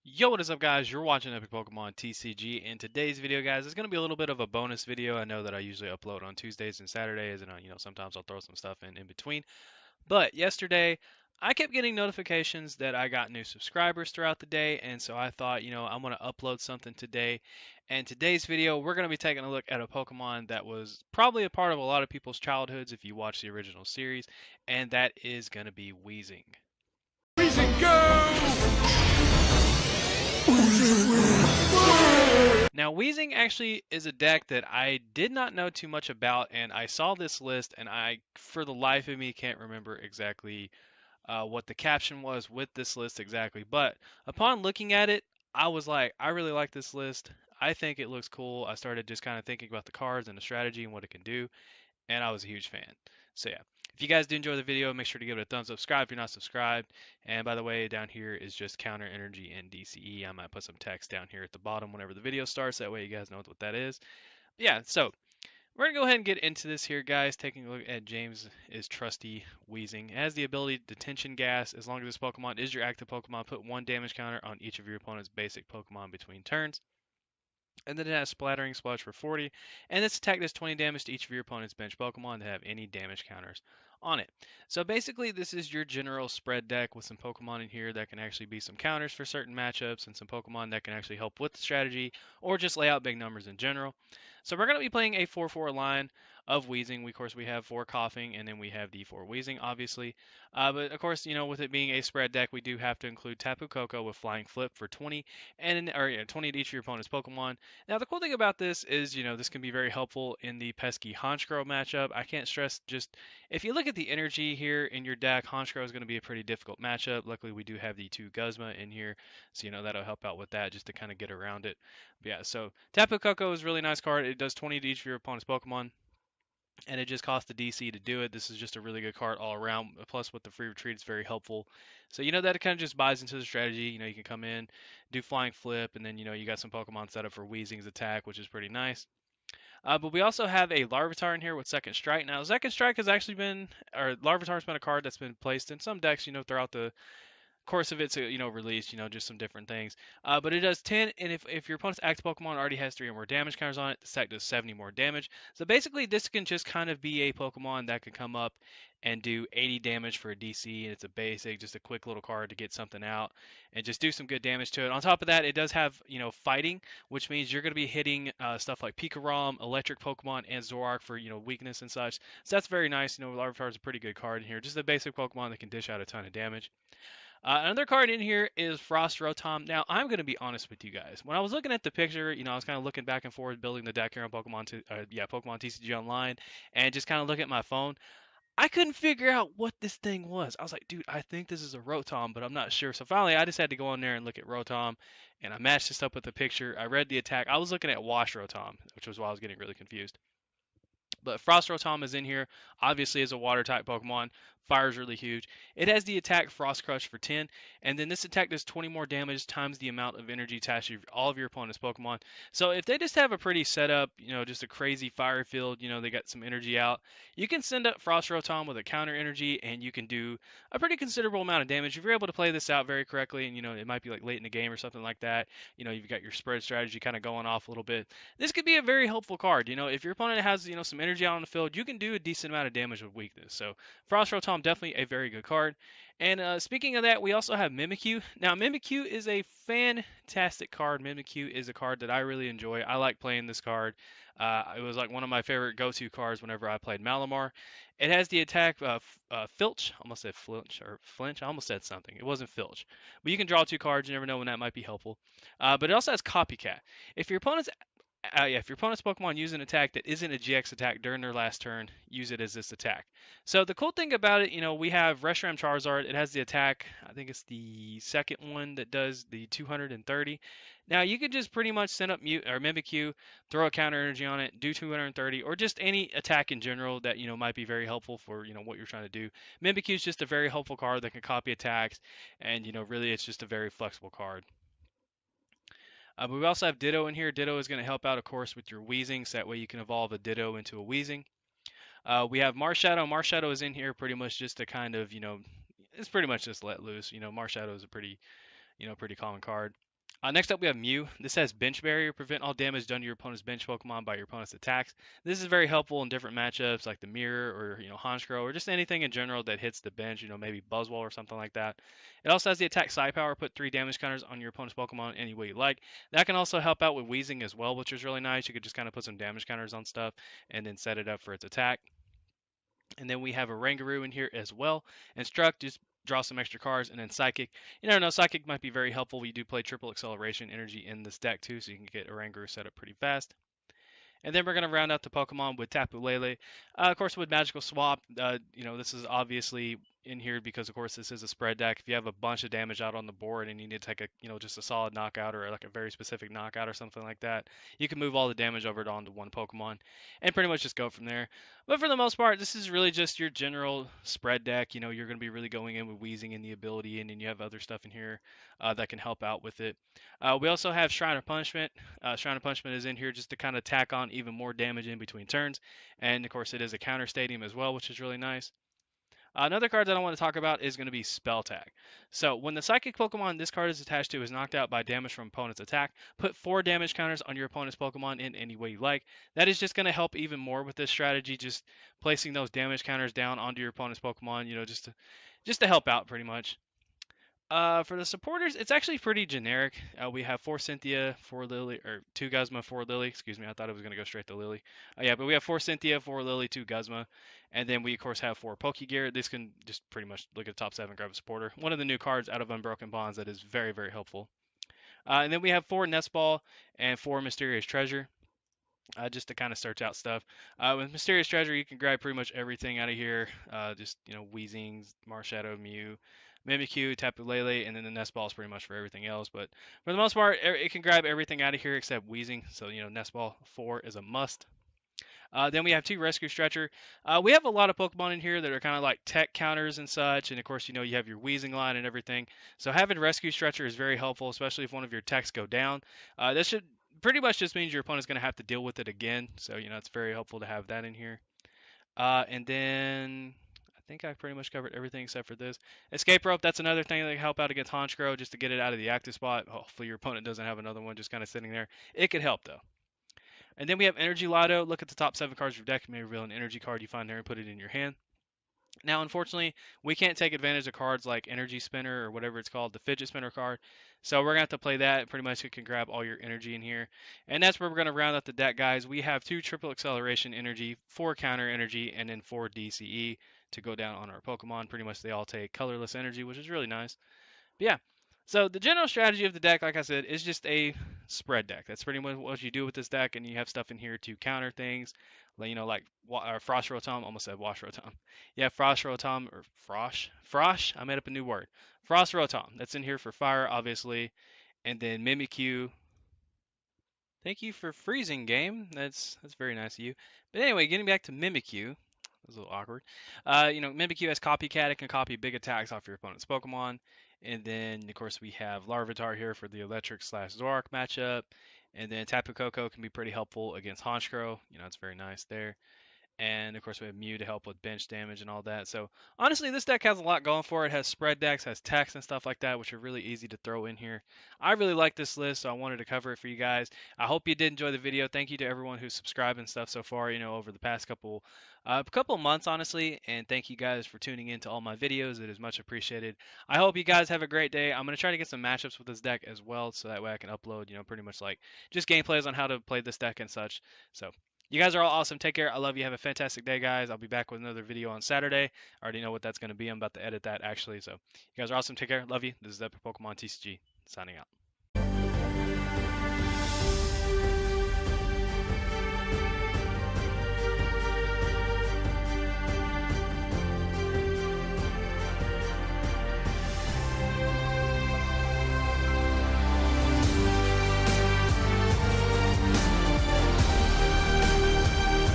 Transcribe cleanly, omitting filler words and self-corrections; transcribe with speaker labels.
Speaker 1: Yo, what is up, guys? You're watching Epic Pokemon TCG, and today's video, guys, is going to be a little bit of a bonus video. I know that I usually upload on Tuesdays and Saturdays, and sometimes I'll throw some stuff in between. But yesterday, I kept getting notifications that I got new subscribers throughout the day, and so I thought, I'm going to upload something today. And today's video, we're going to be taking a look at a Pokemon that was probably a part of a lot of people's childhoods if you watch the original series, and that is going to be Weezing.
Speaker 2: Weezing, go!
Speaker 1: Now, Weezing actually is a deck that I did not know too much about, and I saw this list, and I, for the life of me, can't remember exactly what the caption was with this list exactly. But upon looking at it, I was like, I really like this list. I think it looks cool. I started just kind of thinking about the cards and the strategy and what it can do, and I was a huge fan. So yeah, if you guys do enjoy the video, make sure to give it a thumbs up, subscribe if you're not subscribed. And by the way, down here is just counter energy and DCE. I might put some text down here at the bottom whenever the video starts. That way you guys know what that is. But yeah, so we're gonna go ahead and get into this here, guys. Taking a look at James' trusty Weezing. It has the ability to tension gas. As long as this Pokemon is your active Pokemon, put one damage counter on each of your opponent's basic Pokemon between turns. And then it has Splattering Splash for 40, and this attack does 20 damage to each of your opponent's bench Pokemon that have any damage counters on it. So basically, this is your general spread deck with some Pokemon in here that can actually be some counters for certain matchups, and some Pokemon that can actually help with the strategy, or just lay out big numbers in general. So we're going to be playing a 4-4 line of Weezing. Of course, we have 4 Coughing, and then we have the 4 Weezing, obviously. But of course, with it being a spread deck, we do have to include Tapu Koko with Flying Flip for 20, or yeah, 20 to each of your opponent's Pokemon. Now, the cool thing about this is, this can be very helpful in the pesky Honchkrow matchup. I can't stress just, if you look at the energy here in your deck, Honchkrow is going to be a pretty difficult matchup. Luckily, we do have the 2 Guzma in here, so, that'll help out with that just to kind of get around it. But yeah, so Tapu Koko is a really nice card. It does 20 to each of your opponent's Pokemon, and it just costs the DC to do it. This is just a really good card all around. Plus, with the free retreat, it's very helpful. So that kind of just buys into the strategy. You can come in, do Flying Flip, and then you got some Pokemon set up for Weezing's attack, which is pretty nice. But we also have a Larvitar in here with Second Strike. Now, Second Strike has actually been, or Larvitar's been a card that's been placed in some decks, throughout the course of its release, just some different things. But it does 10, and if your opponent's active Pokemon already has 3 or more damage counters on it, the stack does 70 more damage. So basically, this can just kind of be a Pokemon that can come up and do 80 damage for a DC, and it's a basic, just a quick little card to get something out and just do some good damage to it. On top of that, it does have fighting, which means you're going to be hitting stuff like Pikarom, electric Pokemon, and Zoroark for weakness and such. So that's very nice. Larvitar is a pretty good card in here, just a basic Pokemon that can dish out a ton of damage. Another card in here is Frost Rotom. Now, I'm going to be honest with you guys. When I was looking at the picture, I was kind of looking back and forth, building the deck here on Pokemon TCG Online, and just kind of looking at my phone. I couldn't figure out what this thing was. I was like, dude, I think this is a Rotom, but I'm not sure. So finally, I just had to go in there and look at Rotom, and I matched this up with the picture. I read the attack. I was looking at Wash Rotom, which was why I was getting really confused. But Frost Rotom is in here, obviously as a water type Pokemon. Fire is really huge. It has the attack Frost Crush for 10, and then this attack does 20 more damage times the amount of energy attached to all of your opponent's Pokemon. So if they just have a pretty setup, just a crazy fire field, they got some energy out, you can send up Frost Rotom with a counter energy, and you can do a pretty considerable amount of damage. If you're able to play this out very correctly, and it might be like late in the game or something like that, you've got your spread strategy kind of going off a little bit. This could be a very helpful card. If your opponent has some energy out on the field, you can do a decent amount of damage with weakness. So Frost Rotom definitely a very good card. And speaking of that, we also have Mimikyu. Now Mimikyu is a fantastic card. Mimikyu is a card that I really enjoy. I like playing this card. It was like one of my favorite go-to cards whenever I played Malamar. It has the attack Filch. I almost said Flinch or Flinch. I almost said something. It wasn't Filch. But you can draw 2 cards. You never know when that might be helpful. But it also has Copycat. If your opponent's if your opponent's Pokemon use an attack that isn't a GX attack during their last turn, use it as this attack. So the cool thing about it, we have Reshiram Charizard. It has the attack. I think it's the second one that does the 230. Now you could just pretty much send up Mimikyu, throw a counter energy on it, do 230, or just any attack in general that might be very helpful for what you're trying to do. Mimikyu is just a very helpful card that can copy attacks, and really it's just a very flexible card. But we also have Ditto in here. Ditto is going to help out, of course, with your Weezing, so that way you can evolve a Ditto into a Weezing. We have Marshadow. Marshadow is in here pretty much just to kind of, it's pretty much just let loose. Marshadow is a pretty, pretty common card. Next up, we have Mew. This has Bench Barrier, prevent all damage done to your opponent's bench Pokemon by your opponent's attacks. This is very helpful in different matchups like the Mirror or Honchkrow or just anything in general that hits the bench. Maybe Buzzwole or something like that. It also has the attack Psi Power, put 3 damage counters on your opponent's Pokemon any way you like. That can also help out with Weezing as well, which is really nice. You could just kind of put some damage counters on stuff and then set it up for its attack. And then we have a Rangaroo in here as well. Instruct, just draw some extra cards, and then Psychic. You never know, Psychic might be very helpful. We do play triple acceleration energy in this deck too, so you can get a Rangaroo set up pretty fast. And then we're going to round out the Pokemon with Tapu Lele. Of course, with Magical Swap, this is obviously in here because, of course, this is a spread deck. If you have a bunch of damage out on the board and you need to take just a solid knockout or like a very specific knockout or something like that, you can move all the damage over onto one Pokemon and pretty much just go from there. But for the most part, this is really just your general spread deck. You're going to be really going in with Weezing and the ability, and then you have other stuff in here that can help out with it. We also have Shrine of Punishment. Shrine of Punishment is in here just to kind of tack on even more damage in between turns. And of course, it is a counter stadium as well, which is really nice. Another card that I want to talk about is going to be Spell Tag. So when the Psychic Pokemon this card is attached to is knocked out by damage from opponent's attack, put 4 damage counters on your opponent's Pokemon in any way you like. That is just going to help even more with this strategy, just placing those damage counters down onto your opponent's Pokemon, just to help out pretty much. For the supporters, it's actually pretty generic. We have 4 Cynthia, 4 Lily, or 2 Guzma, 4 Lily. Excuse me, I thought it was going to go straight to Lily. Yeah, but we have 4 Cynthia, 4 Lily, 2 Guzma. And then we, of course, have 4 Pokegear. This can just pretty much look at the top 7, grab a supporter. One of the new cards out of Unbroken Bonds that is very, very helpful. And then we have 4 Nest Ball and 4 Mysterious Treasure. Just to kind of search out stuff. With Mysterious Treasure, you can grab pretty much everything out of here. Weezings, Marshadow, Mew, Mimikyu, Tapu Lele, and then the Nest Ball is pretty much for everything else. But for the most part, it can grab everything out of here except Weezing. So, Nest Ball 4 is a must. Then we have 2 Rescue Stretcher. We have a lot of Pokemon in here that are kind of like tech counters and such. And of course, you have your Weezing line and everything. So having Rescue Stretcher is very helpful, especially if one of your techs go down. This should pretty much just means your opponent's going to have to deal with it again. So, it's very helpful to have that in here. And then I think I pretty much covered everything except for this. Escape Rope, that's another thing that can help out against Honchkrow just to get it out of the active spot. Hopefully your opponent doesn't have another one just kind of sitting there. It could help though. And then we have Energy Lotto. Look at the top 7 cards of your deck. You may reveal an energy card you find there and put it in your hand. Now, unfortunately, we can't take advantage of cards like Energy Spinner or whatever it's called, the Fidget Spinner card. So we're going to have to play that. Pretty much it can grab all your energy in here. And that's where we're going to round out the deck, guys. We have 2 triple acceleration energy, 4 counter energy, and then 4 DCE to go down on our Pokemon. Pretty much they all take colorless energy, which is really nice. But yeah, so the general strategy of the deck, like I said, is just a spread deck. That's pretty much what you do with this deck, and you have stuff in here to counter things, like Frost Rotom. Almost said Wash Rotom. Yeah, Frost Rotom or Frosh. I made up a new word. Frost Rotom. That's in here for fire, obviously, and then Mimikyu. Thank you for freezing, game. That's very nice of you. But anyway, getting back to Mimikyu. That was a little awkward. Mimikyu has Copycat. It can copy big attacks off your opponent's Pokemon. And then, of course, we have Larvitar here for the Electric/Zoroark matchup. And then Tapu Koko can be pretty helpful against Honchkrow. It's very nice there. And of course, we have Mew to help with bench damage and all that. So honestly, this deck has a lot going for it. It has spread decks, has techs and stuff like that, which are really easy to throw in here. I really like this list, so I wanted to cover it for you guys. I hope you did enjoy the video. Thank you to everyone who's subscribed and stuff so far, over the past couple months, honestly. And thank you guys for tuning in to all my videos. It is much appreciated. I hope you guys have a great day. I'm going to try to get some matchups with this deck as well, so that way I can upload, pretty much like just gameplays on how to play this deck and such. So you guys are all awesome. Take care. I love you. Have a fantastic day, guys. I'll be back with another video on Saturday. I already know what that's going to be. I'm about to edit that, actually. So you guys are awesome. Take care. Love you. This is Epic Pokemon TCG signing out.